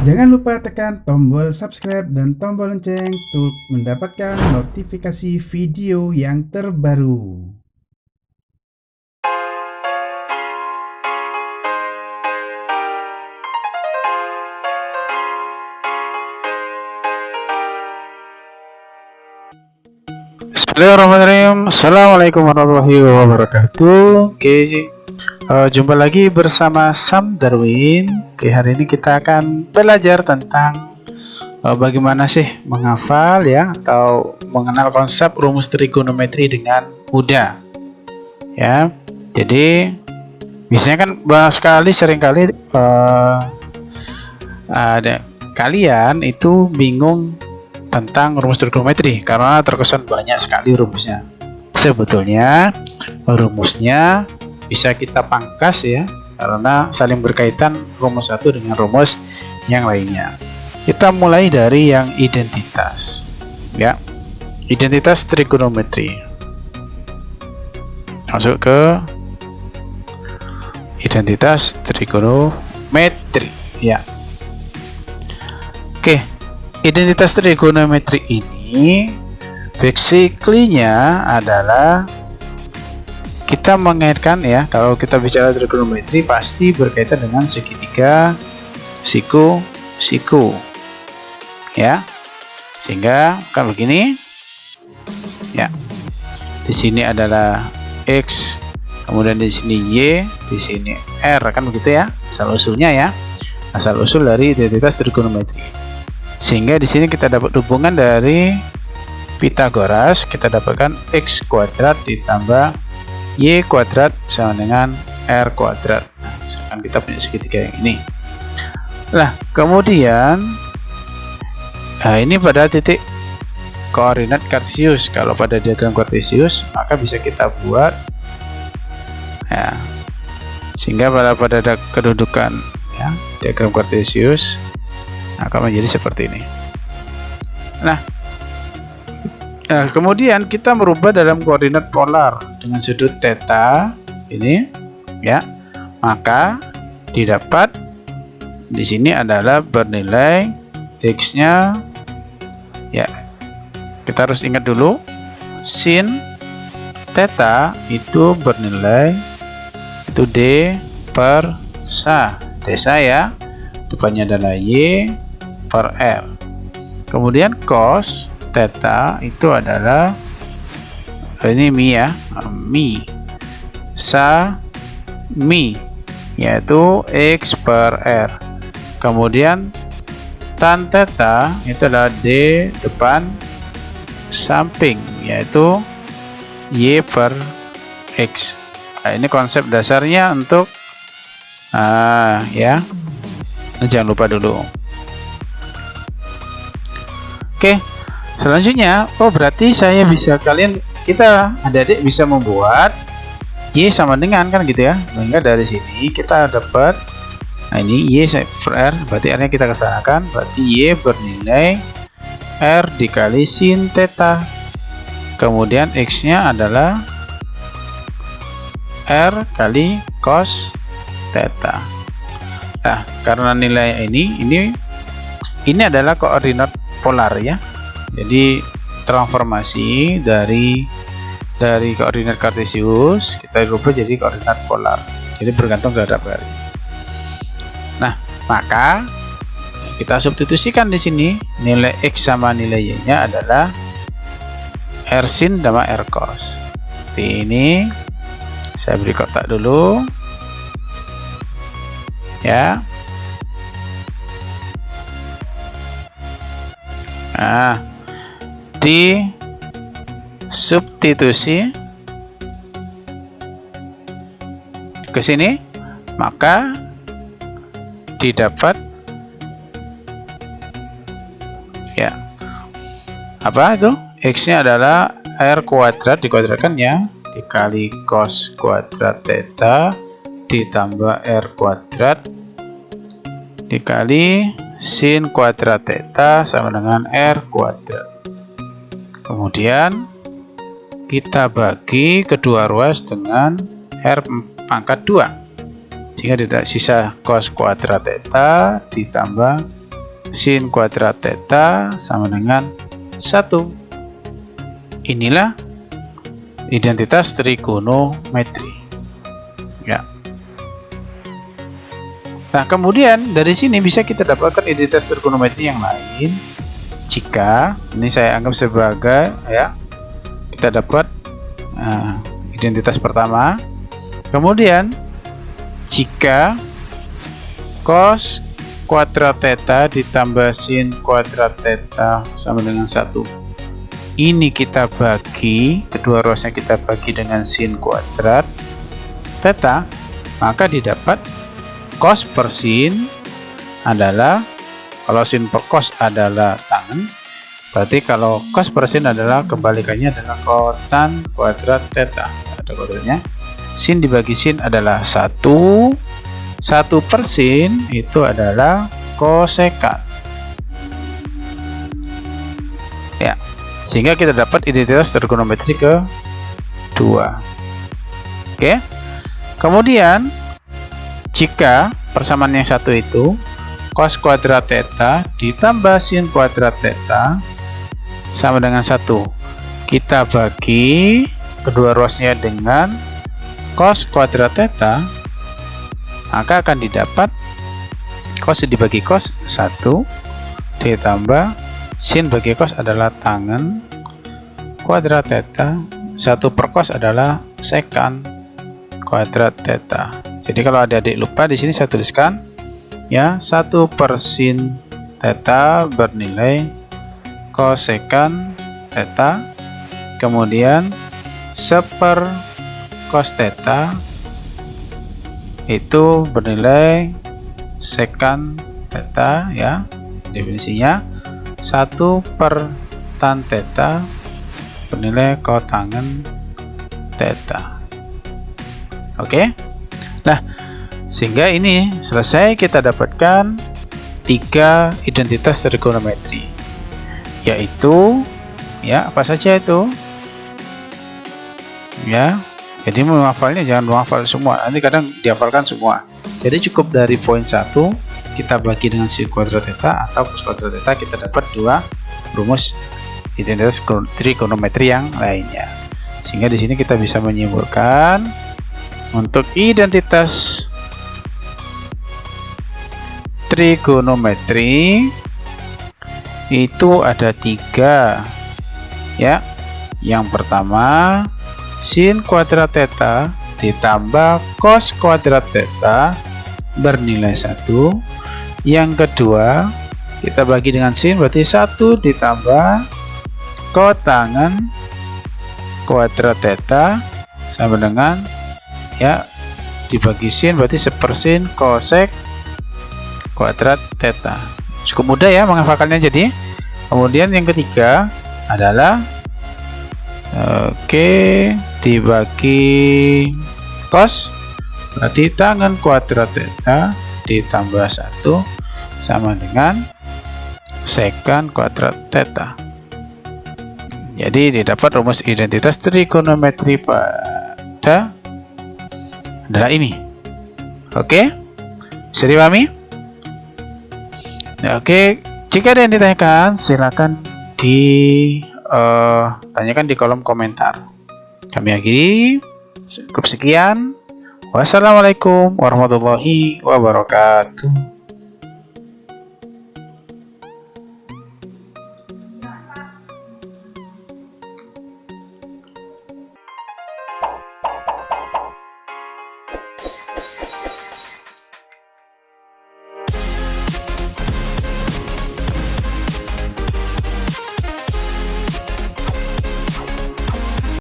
Jangan lupa tekan tombol subscribe dan tombol lonceng untuk mendapatkan notifikasi video yang terbaru. Bismillahirrahmanirrahim. Assalamualaikum warahmatullahi wabarakatuh. Oke, jumpa lagi bersama Sam Darwin. Oke, hari ini kita akan belajar tentang bagaimana sih menghafal ya atau mengenal konsep rumus trigonometri dengan mudah. Ya, jadi biasanya kan seringkali ada kalian itu bingung tentang rumus trigonometri karena terkesan banyak sekali rumusnya. Sebetulnya rumusnya bisa kita pangkas ya, karena saling berkaitan rumus satu dengan rumus yang lainnya. Kita mulai dari yang identitas ya, identitas trigonometri. Masuk ke identitas trigonometri ya. Oke, identitas trigonometri ini basically-nya adalah kita mengaitkan ya, kalau kita bicara trigonometri pasti berkaitan dengan segitiga, siku ya, sehingga kan begini ya, di sini adalah X, kemudian di sini Y, di sini R, kan begitu ya asal usulnya ya, asal usul dari identitas trigonometri. Sehingga di sini kita dapat hubungan dari Pythagoras, kita dapatkan X kuadrat ditambah Y kuadrat sama dengan R kuadrat. Nah, misalkan kita punya segitiga yang ini. Nah, kemudian ini pada titik koordinat kartesius. Kalau pada diagram kartesius, maka bisa kita buat ya, sehingga pada kedudukan ya, diagram kartesius akan menjadi seperti ini. Nah, kemudian kita merubah dalam koordinat polar dengan sudut theta ini ya, maka didapat di sini adalah bernilai x-nya ya. Kita harus ingat dulu sin theta itu bernilai itu d per sa, desa ya, depannya adalah y per r. Kemudian cos theta itu adalah ini mi ya, mi sa mi, yaitu x per r. Kemudian tan theta itu adalah d depan samping, yaitu y per x. Nah, ini konsep dasarnya untuk ya, jangan lupa dulu. Oke, selanjutnya, berarti kita adik-adik bisa membuat y sama dengan kan gitu ya, sehingga dari sini kita dapat, nah ini y per r, berarti r nya kita kesanakan, berarti y bernilai r dikali sin theta, kemudian x nya adalah r kali cos theta. Nah, karena nilai ini adalah koordinat polar ya, jadi transformasi dari koordinat kartesius kita rubah jadi koordinat polar, jadi bergantung terhadap r. Nah, maka kita substitusikan di sini nilai x sama nilai y nya adalah r sin sama r cos. Seperti ini, saya beri kotak dulu ya. Nah, di substitusi ke sini, maka didapat ya, apa itu, x nya adalah r kuadrat dikuadratkan ya, dikali cos kuadrat theta ditambah r kuadrat dikali sin kuadrat theta sama dengan r kuadrat. Kemudian kita bagi kedua ruas dengan r pangkat 2, sehingga tidak sisa cos kuadrat theta ditambah sin kuadrat theta sama dengan 1. Inilah identitas trigonometri. Ya. Nah, kemudian dari sini bisa kita dapatkan identitas trigonometri yang lain. Jika ini saya anggap sebagai ya, kita dapat identitas pertama. Kemudian jika cos kuadrat theta ditambah sin kuadrat theta sama dengan 1, ini kita bagi, kedua rosnya kita bagi dengan sin kuadrat theta, maka didapat cos per sin adalah, kalau sin per cos adalah tangen, berarti kalau cos per sin adalah kebalikannya adalah kotan kuadrat theta. Ada kodenya. Sin dibagi sin adalah 1. 1 per sin itu adalah kosekan. Ya, sehingga kita dapat identitas trigonometri kedua. Oke. Kemudian jika persamaan yang satu itu cos kuadrat theta ditambah sin kuadrat theta sama dengan 1, kita bagi kedua rosnya dengan cos kuadrat theta, maka akan didapat cos dibagi cos 1 ditambah sin bagi cos adalah tangen kuadrat theta, 1 per cos adalah sekan kuadrat theta. Jadi kalau adik-adik lupa, di sini saya tuliskan ya, 1 per sin theta bernilai kosekan theta, kemudian 1 per cos theta itu bernilai sekan theta ya. Definisinya 1 per tan theta bernilai kotangen theta. Oke. Nah, sehingga ini selesai, kita dapatkan 3 identitas trigonometri, yaitu ya, apa saja itu ya. Jadi menghafalnya jangan menghafal semua, nanti kadang dihafalkan semua. Jadi cukup dari poin 1 kita bagi dengan sin kuadrat theta atau cos kuadrat theta, kita dapat 2 rumus identitas trigonometri yang lainnya. Sehingga di sini kita bisa menyimpulkan untuk identitas trigonometri itu ada 3 ya. Yang pertama, sin kuadrat theta ditambah cos kuadrat theta bernilai 1. Yang kedua, kita bagi dengan sin, berarti 1 ditambah kotangen kuadrat theta sama dengan ya, dibagi sin berarti 1 per sin kosek kuadrat theta. Cukup mudah ya menghafalkannya. Jadi kemudian yang ketiga adalah dibagi cos berarti tangen kuadrat theta ditambah 1 sama dengan sekan kuadrat theta. Jadi didapat rumus identitas trigonometri pada adalah ini. Oke, bisa dipahami? Oke, jika ada yang ditanyakan silakan ditanyakan di kolom komentar. Kami akhiri, cukup sekian. Wassalamualaikum warahmatullahi wabarakatuh.